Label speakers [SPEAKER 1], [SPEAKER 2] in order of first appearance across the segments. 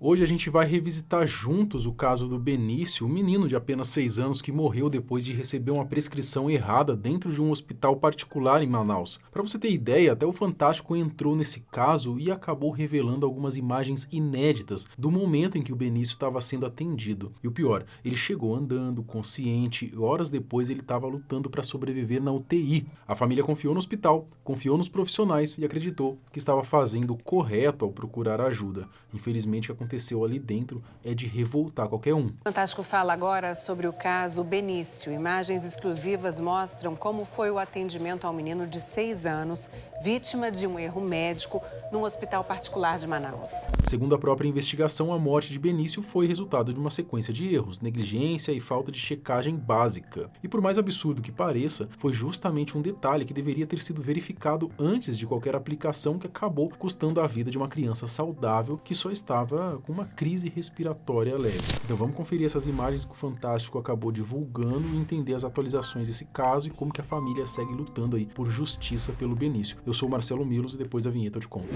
[SPEAKER 1] Hoje a gente vai revisitar juntos o caso do Benício, um menino de apenas 6 anos que morreu depois de receber uma prescrição errada dentro de um hospital particular em Manaus. Para você ter ideia, até o Fantástico entrou nesse caso e acabou revelando algumas imagens inéditas do momento em que o Benício estava sendo atendido. E o pior, ele chegou andando, consciente, e horas depois ele estava lutando para sobreviver na UTI. A família confiou no hospital, confiou nos profissionais e acreditou que estava fazendo o correto ao procurar ajuda. Infelizmente, o que aconteceu ali dentro é de revoltar qualquer um.
[SPEAKER 2] O Fantástico fala agora sobre o caso Benício. Imagens exclusivas mostram como foi o atendimento ao menino de 6 anos, vítima de um erro médico num hospital particular de Manaus.
[SPEAKER 1] Segundo a própria investigação, a morte de Benício foi resultado de uma sequência de erros, negligência e falta de checagem básica. E por mais absurdo que pareça, foi justamente um detalhe que deveria ter sido verificado antes de qualquer aplicação que acabou custando a vida de uma criança saudável que só estava com uma crise respiratória leve. Então vamos conferir essas imagens que o Fantástico acabou divulgando e entender as atualizações desse caso e como que a família segue lutando aí por justiça pelo Benício. Eu sou o Marcelo Milos e depois da vinheta eu te conto.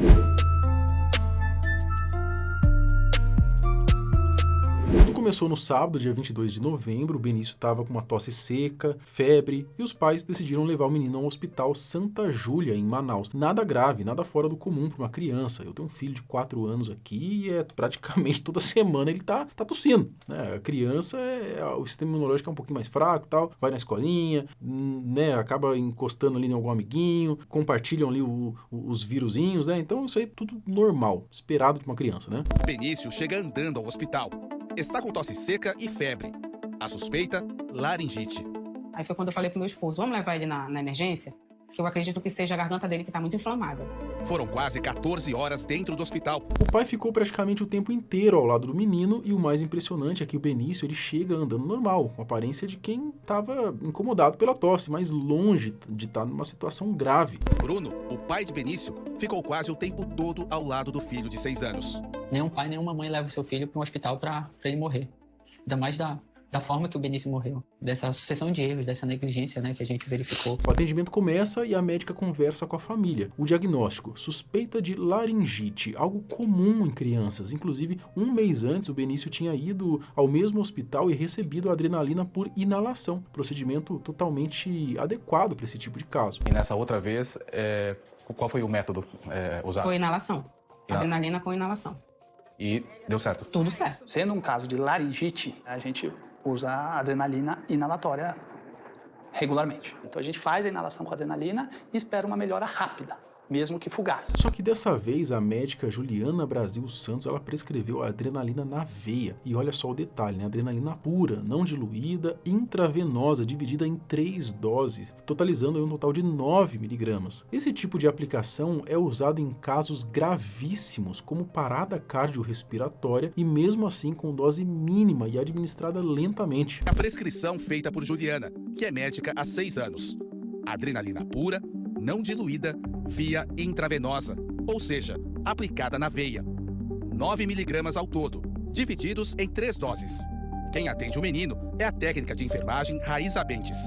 [SPEAKER 1] Tudo começou no sábado, dia 22 de novembro, o Benício estava com uma tosse seca, febre, e os pais decidiram levar o menino ao hospital Santa Júlia, em Manaus. Nada grave, nada fora do comum para uma criança. Eu tenho um filho de 4 anos aqui e praticamente toda semana ele tá tossindo, né? A criança, o sistema imunológico é um pouquinho mais fraco e tal, vai na escolinha, né? Acaba encostando ali em algum amiguinho, compartilham ali os vírusinhos, né? Então isso aí é tudo normal, esperado de uma criança, né?
[SPEAKER 3] Benício chega andando ao hospital. Está com tosse seca e febre. A suspeita, laringite.
[SPEAKER 4] Aí foi quando eu falei pro meu esposo, vamos levar ele na emergência? Que eu acredito que seja a garganta dele que tá muito inflamada.
[SPEAKER 3] Foram quase 14 horas dentro do hospital.
[SPEAKER 1] O pai ficou praticamente o tempo inteiro ao lado do menino e o mais impressionante é que o Benício ele chega andando normal, com a aparência de quem estava incomodado pela tosse, mas longe de estar numa situação grave.
[SPEAKER 3] Bruno, o pai de Benício, ficou quase o tempo todo ao lado do filho de 6 anos.
[SPEAKER 5] Nenhum pai, nenhuma mãe leva o seu filho para um hospital para ele morrer. Ainda mais da forma que o Benício morreu, dessa sucessão de erros, dessa negligência, né, que a gente verificou.
[SPEAKER 1] O atendimento começa e a médica conversa com a família. O diagnóstico, suspeita de laringite, algo comum em crianças. Inclusive, um mês antes, o Benício tinha ido ao mesmo hospital e recebido adrenalina por inalação. Procedimento totalmente adequado para esse tipo de caso.
[SPEAKER 6] E nessa outra vez, qual foi o método usado?
[SPEAKER 4] Foi inalação. Adrenalina com inalação.
[SPEAKER 6] E deu certo?
[SPEAKER 4] Tudo certo.
[SPEAKER 7] Sendo um caso de laringite, a gente usa a adrenalina inalatória regularmente. Então a gente faz a inalação com adrenalina e espera uma melhora rápida, mesmo que fugaz.
[SPEAKER 1] Só que dessa vez a médica Juliana Brasil Santos ela prescreveu a adrenalina na veia. E olha só o detalhe, né? Adrenalina pura, não diluída, intravenosa, dividida em 3 doses, totalizando aí um total de 9 miligramas. Esse tipo de aplicação é usado em casos gravíssimos, como parada cardiorrespiratória e mesmo assim com dose mínima e administrada lentamente.
[SPEAKER 3] A prescrição feita por Juliana, que é médica há 6 anos. Adrenalina pura, não diluída, via intravenosa, ou seja, aplicada na veia. 9 miligramas ao todo, divididos em 3 doses. Quem atende o menino é a técnica de enfermagem Raíza Bentes.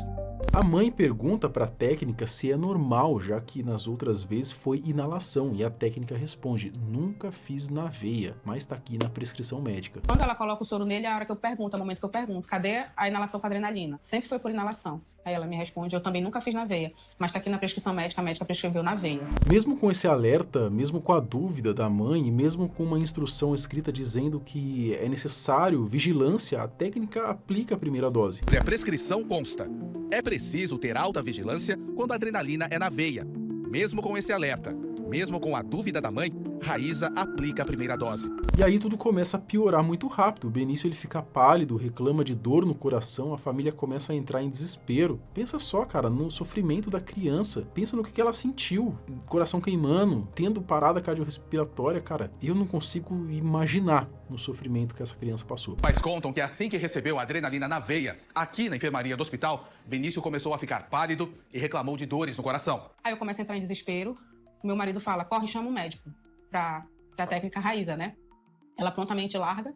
[SPEAKER 1] A mãe pergunta para a técnica se é normal, já que nas outras vezes foi inalação, e a técnica responde, nunca fiz na veia, mas está aqui na prescrição médica.
[SPEAKER 4] Quando ela coloca o soro nele, é a hora que eu pergunto, é o momento que eu pergunto, cadê a inalação com adrenalina? Sempre foi por inalação. Aí ela me responde, eu também nunca fiz na veia, mas está aqui na prescrição médica, a médica prescreveu na veia.
[SPEAKER 1] Mesmo com esse alerta, mesmo com a dúvida da mãe, e mesmo com uma instrução escrita dizendo que é necessário vigilância, a técnica aplica a primeira dose.
[SPEAKER 3] A prescrição consta. É preciso ter alta vigilância quando a adrenalina é na veia. Mesmo com esse alerta, mesmo com a dúvida da mãe, Raíza aplica a primeira dose.
[SPEAKER 1] E aí tudo começa a piorar muito rápido. O Benício ele fica pálido, reclama de dor no coração, a família começa a entrar em desespero. Pensa só, cara, no sofrimento da criança. Pensa no que ela sentiu, coração queimando, tendo parada cardiorrespiratória, cara. Eu não consigo imaginar no sofrimento que essa criança passou.
[SPEAKER 3] Mas contam que assim que recebeu a adrenalina na veia, aqui na enfermaria do hospital, Benício começou a ficar pálido e reclamou de dores no coração.
[SPEAKER 4] Aí eu começo a entrar em desespero, meu marido fala, corre, chama o médico, pra técnica Raíza, né? Ela prontamente larga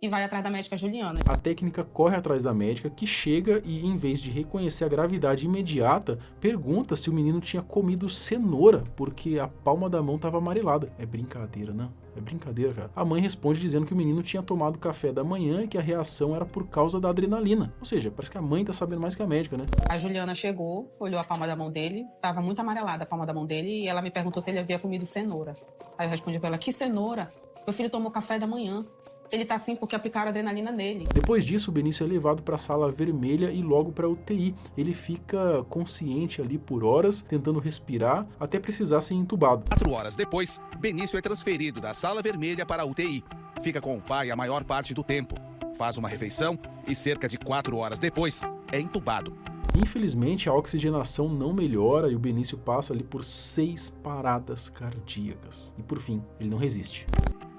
[SPEAKER 4] e vai atrás da médica Juliana.
[SPEAKER 1] A técnica corre atrás da médica, que chega e, em vez de reconhecer a gravidade imediata, pergunta se o menino tinha comido cenoura, porque a palma da mão estava amarelada. É brincadeira, não? É brincadeira, cara. A mãe responde dizendo que o menino tinha tomado café da manhã e que a reação era por causa da adrenalina. Ou seja, parece que a mãe tá sabendo mais que a médica, né?
[SPEAKER 4] A Juliana chegou, olhou a palma da mão dele, estava muito amarelada a palma da mão dele, e ela me perguntou se ele havia comido cenoura. Aí eu respondi pra ela: que cenoura? Meu filho tomou café da manhã. Ele tá assim porque aplicaram adrenalina nele.
[SPEAKER 1] Depois disso, o Benício é levado para a sala vermelha e logo para a UTI. Ele fica consciente ali por horas, tentando respirar, até precisar ser entubado.
[SPEAKER 3] 4 horas depois, Benício é transferido da sala vermelha para a UTI. Fica com o pai a maior parte do tempo. Faz uma refeição e cerca de 4 horas depois, é entubado.
[SPEAKER 1] Infelizmente, a oxigenação não melhora e o Benício passa ali por 6 paradas cardíacas. E por fim, ele não resiste.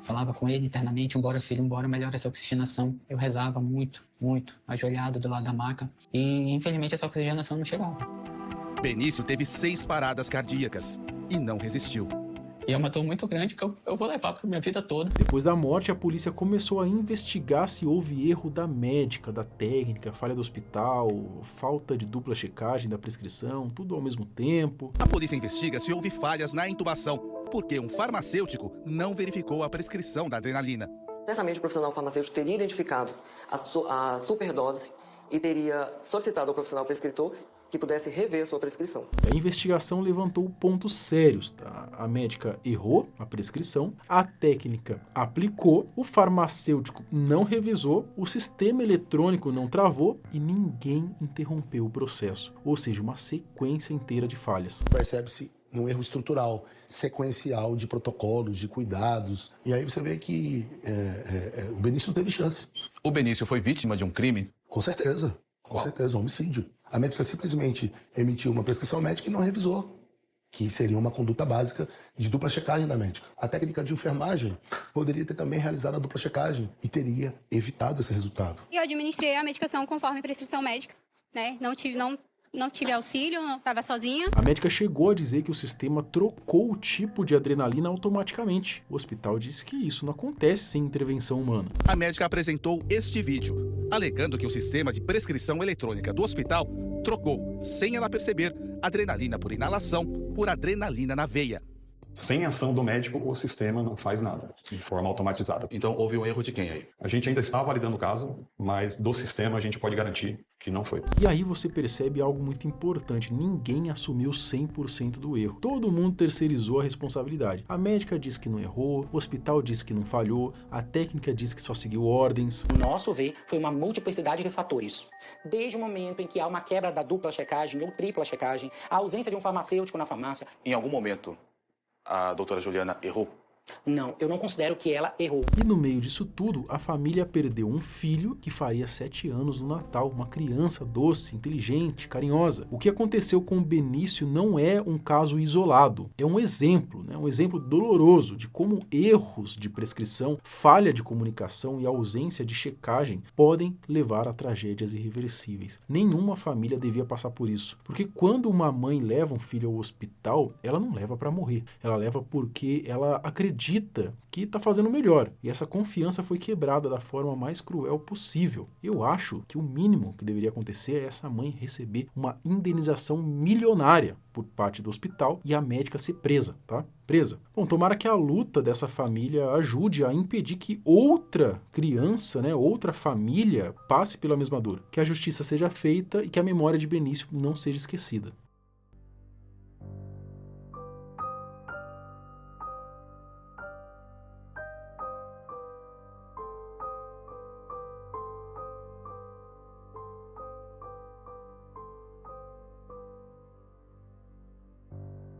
[SPEAKER 5] Falava com ele internamente, embora filho, embora melhore essa oxigenação. Eu rezava muito, ajoelhado do lado da maca. E infelizmente essa oxigenação não chegava.
[SPEAKER 3] Benício teve 6 paradas cardíacas e não resistiu.
[SPEAKER 5] E é uma dor muito grande que eu vou levar para minha vida toda.
[SPEAKER 1] Depois da morte, a polícia começou a investigar se houve erro da médica, da técnica, falha do hospital, falta de dupla checagem da prescrição, tudo ao mesmo tempo.
[SPEAKER 3] A polícia investiga se houve falhas na intubação, porque um farmacêutico não verificou a prescrição da adrenalina.
[SPEAKER 8] Certamente o profissional farmacêutico teria identificado a superdose e teria solicitado ao profissional prescritor que pudesse rever a sua prescrição.
[SPEAKER 1] A investigação levantou pontos sérios, tá? A médica errou a prescrição, a técnica aplicou, o farmacêutico não revisou, o sistema eletrônico não travou e ninguém interrompeu o processo. Ou seja, uma sequência inteira de falhas.
[SPEAKER 9] Percebe-se um erro estrutural, sequencial de protocolos, de cuidados. E aí você vê que o Benício não teve chance.
[SPEAKER 6] O Benício foi vítima de um crime?
[SPEAKER 9] Com certeza, um homicídio. A médica simplesmente emitiu uma prescrição médica e não revisou, que seria uma conduta básica de dupla checagem da médica. A técnica de enfermagem poderia ter também realizado a dupla checagem e teria evitado esse resultado.
[SPEAKER 10] Eu administrei a medicação conforme prescrição médica, né? Não tive auxílio, não estava sozinha.
[SPEAKER 1] A médica chegou a dizer que o sistema trocou o tipo de adrenalina automaticamente. O hospital disse que isso não acontece sem intervenção humana.
[SPEAKER 3] A médica apresentou este vídeo, alegando que o sistema de prescrição eletrônica do hospital trocou, sem ela perceber, adrenalina por inalação por adrenalina na veia.
[SPEAKER 11] Sem ação do médico, o sistema não faz nada, de forma automatizada.
[SPEAKER 6] Então houve um erro de quem aí?
[SPEAKER 11] A gente ainda está validando o caso, mas do sistema a gente pode garantir que não foi.
[SPEAKER 1] E aí você percebe algo muito importante: ninguém assumiu 100% do erro. Todo mundo terceirizou a responsabilidade. A médica disse que não errou, o hospital disse que não falhou, a técnica disse que só seguiu ordens.
[SPEAKER 12] No nosso ver, foi uma multiplicidade de fatores. Desde o momento em que há uma quebra da dupla checagem ou tripla checagem, a ausência de um farmacêutico na farmácia.
[SPEAKER 6] Em algum momento, a doutora Juliana errou?
[SPEAKER 12] Não, eu não considero que ela errou.
[SPEAKER 1] E no meio disso tudo, a família perdeu um filho que faria 7 anos no Natal, uma criança doce, inteligente, carinhosa. O que aconteceu com o Benício não é um caso isolado, é um exemplo, né? Um exemplo doloroso de como erros de prescrição, falha de comunicação e ausência de checagem podem levar a tragédias irreversíveis. Nenhuma família devia passar por isso, porque quando uma mãe leva um filho ao hospital, ela não leva para morrer, ela leva porque ela acredita que está fazendo melhor. E essa confiança foi quebrada da forma mais cruel possível. Eu acho que o mínimo que deveria acontecer é essa mãe receber uma indenização milionária por parte do hospital e a médica ser presa, tá? Presa. Bom, tomara que a luta dessa família ajude a impedir que outra criança, né, outra família passe pela mesma dor. Que a justiça seja feita e que a memória de Benício não seja esquecida.